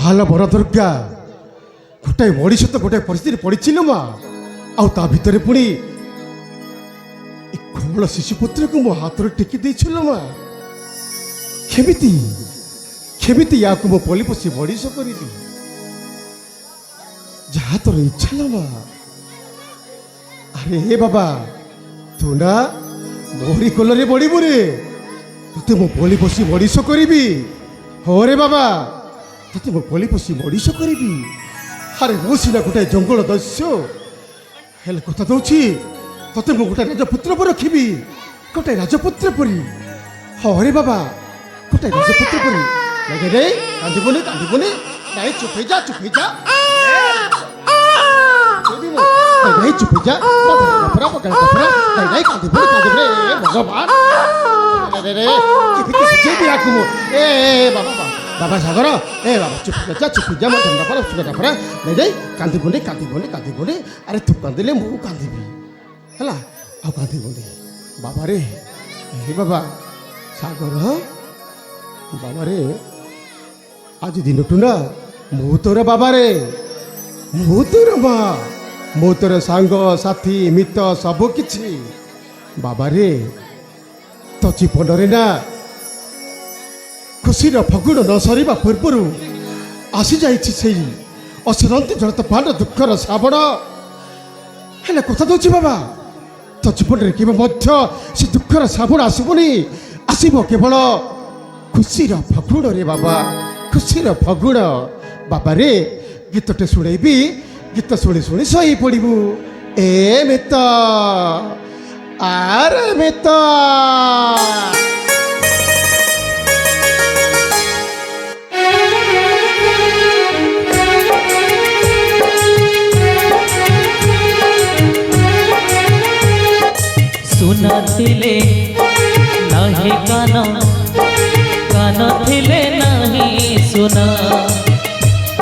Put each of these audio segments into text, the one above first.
ତାହେଲେ ବର ଦୁର୍ଗା ଗୋଟାଏ ମଣିଷ ତ ଗୋଟାଏ ପରିସ୍ଥିତିରେ ପଡ଼ିছিল ମା। ଆଉ ତା ଭିତରେ ପୁଣି ଏ କୋମଳ ଶିଶୁପୁତ୍ରକୁ ମୋ ହାତରେ ଟେକି ଦେଇছিল ମା। କେମିତି କେମିତି ୟାକୁ ମୁଁ ପଲି ପୋଷି ମଣିଷ କରିବି? ଯାହା ତୋର ଇଚ୍ଛା ନା ମା। ଆରେ ହେ ବାବା, ତୁ ନା ମୋରି କୋଲରେ ବଢ଼ିବୁ ରେ। ତତେ ମୁଁ ପଲି ପୋଷି ମଣିଷ କରିବି। ହଁ ରେ ବାବା, ତତେ ମୁଁ ପଲି ପୋଷି ମଣିଷ କରିବି। ଆରେ ମୁଁ ସିନା ଗୋଟାଏ ଜଙ୍ଗଲ ଦସ୍ୟ, ହେଲେ କଥା ଦଉଛି ତତେ ମୁଁ ଗୋଟାଏ ରାଜପୁତ୍ର ପରି ରଖିବି। ଗୋଟାଏ ରାଜପୁତ୍ର ପରି। ହଁ ରେ ବାବା, ଗୋଟାଏ ରାଜପୁତ୍ର ପରି। ରେ କାନ୍ଦିବୁନି କାନ୍ଦିବୁନି। ନାଇଁ ଚୁପ ହେଇଯା ଚୁପ ହେଇଯା। ନାଇଁ ଚୁପ ହେଇଯା। ନାଇଁ କାନ୍ଦିବୁନି କାନ୍ଦିବୁନି। ଭଗବାନ ରେ କେମିତି ବୁଝେଇବି ଆକୁ ମୁଁ। ଏ ବାବା ବାବା ସାଗର, ଏ ବାବା ଚୁପ ହେଇଯା ଚୁପ ହେଇଯା। ମୋ ଝଣ୍ଡା ପରା ସୁଗଟା ପରା। ନାଇଁ କାନ୍ଦିବୁନି କାନ୍ଦିବୁନି କାନ୍ଦିବୁନି। ଆରେ ତୁ କାନ୍ଦିଲେ ମୁଁ କାନ୍ଦିବି ହେଲା। ଆଉ କାନ୍ଦିବୁନି ବାବାରେ। ହେ ବାବା ସାଗର, ବାବାରେ ଆଜି ଦିନଠୁ ନା ମୁଁ ତୋର ବାବାରେ, ମୁଁ ତୋର ମା, ମୁଁ ତୋର ସାଙ୍ଗ ସାଥୀ ମିତ ସବୁ କିଛି ବାବାରେ। ତୋ ଜୀବନରେ ନା ଖୁସିର ଫଗୁଣ ନ ସରିବା ପୂର୍ବରୁ ଆସିଯାଇଛି ସେଇ ଅସରନ୍ତି ଜଳତପାନ ଦୁଃଖର ଶ୍ରାବଣ। ହେଲେ କଥା ଦଉଛି ବାବା, ତୋ ଜୀବନରେ କେବେ ମଧ୍ୟ ସେ ଦୁଃଖର ଶ୍ରାବଣ ଆସିବନି। ଆସିବ କେବଳ ଖୁସିର ଫଗୁଣରେ ବାବା, ଖୁସିର ଫଗୁଣ ବାବାରେ। ଗୀତଟେ ଶୁଣେଇବି, ଗୀତ ଶୁଣି ଶୁଣି ଶୋଇ ପଡ଼ିବୁ। ଏ ମିତ ଆରେ ମିତ। सुनथिले नाही कान, कान थिले नाही सुना।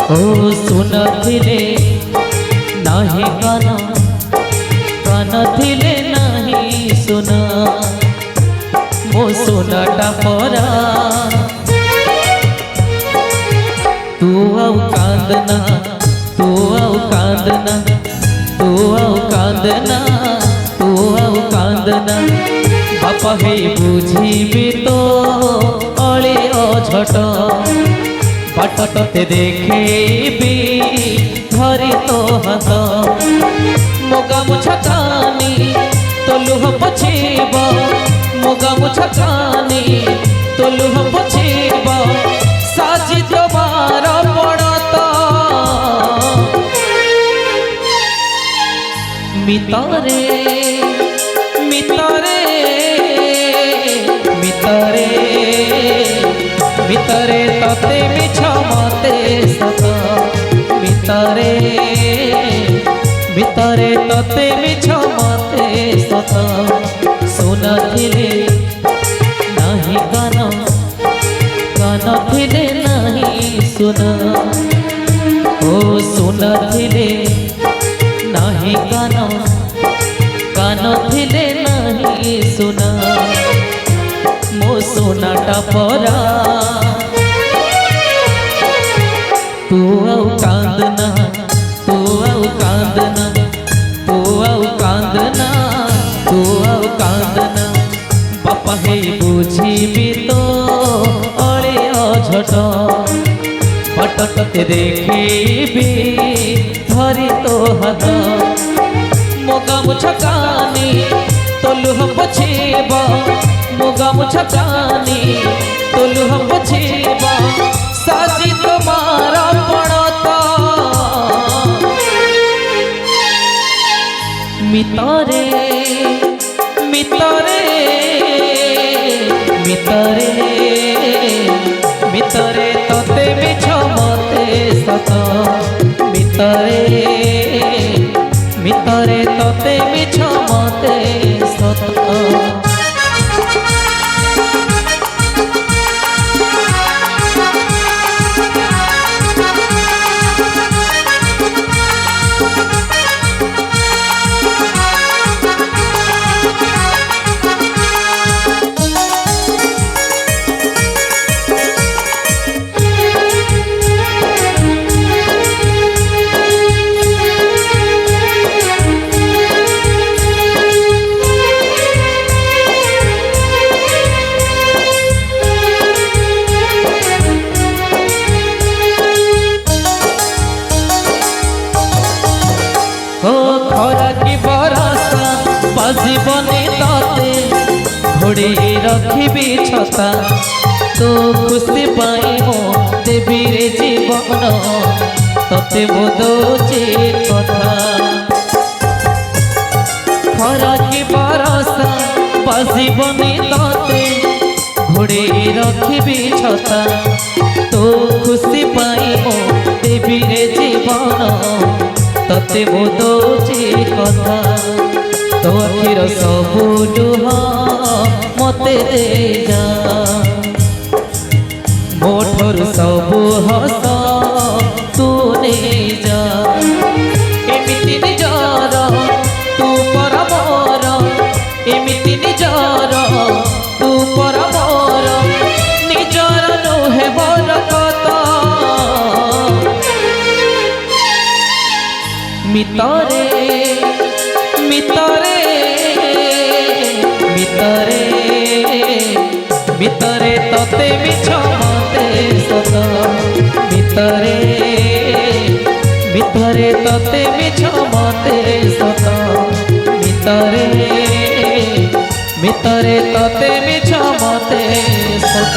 ओ सुनथिले नाही कान, कान थिले नाही सुना। मो सुनाटा परा तू आउ कांदना, तू आउ कांदना, तू आउ कांदना, तू आउ कांदना। बापा हे बुझीबी तो अली अझट, बाट तते देखेबी धरी तो हाथ। मोगा मुछा कानी तो लुह पछिब, मोगा मुछा कानी तो लुह पछिब। साजी तोमार पड़त मितरे मितरे मितरे मितरे तते मिछ मते सत। मितरे मितरे तते मिछ मते सत। सुनथिले नाही कान, कान थिले नाही सुना। ओ सुनथिले नाही कान, कान थिले नाही सुना। मो सुनाटा परा तू आउ कांदना, तू आउ कांदना, तू आउ कांदना, तू आउ कांदना। बापा हे बुझीबी तो अरे अझट, बाट तते देखेबी धरी तो हाथ। मोगा मुछा कानी तो लुह पछिब, मोगा मुछा कानी तो लुह पछिब। साजी तोमार पड़त मितरे मितरे मितरे मितरे तते मिछ मते सत। मितरे मितरे तते मिछ मते सत। খরা কি বরসা বাজিবনি ততে ঘোড়েই রখিবি ছতা তো খুশি পাই মো দেবী রে জীবন ততে মো দৌছি কথা খরা কি বরসা বাজিবনি ততে ঘোড়েই রখিবি ছতা তো খুশি পাই মো দেবী রে জীবন ততে মো দৌছি কথা তো আখির সবু লুহ মতে দে যা মোঠর সবু হস তু নে যা এমিতি নিজর তু পর মোর এমিতি নিজর তু পর মোর নিজর নুহে বর কত মিতরে মিতরে মিতরে মিতরে ততে মিছ মতে সত মিতরে মিতরে ততে মিছ মতে সত মিতরে মিতরে ততে মিছ মতে সত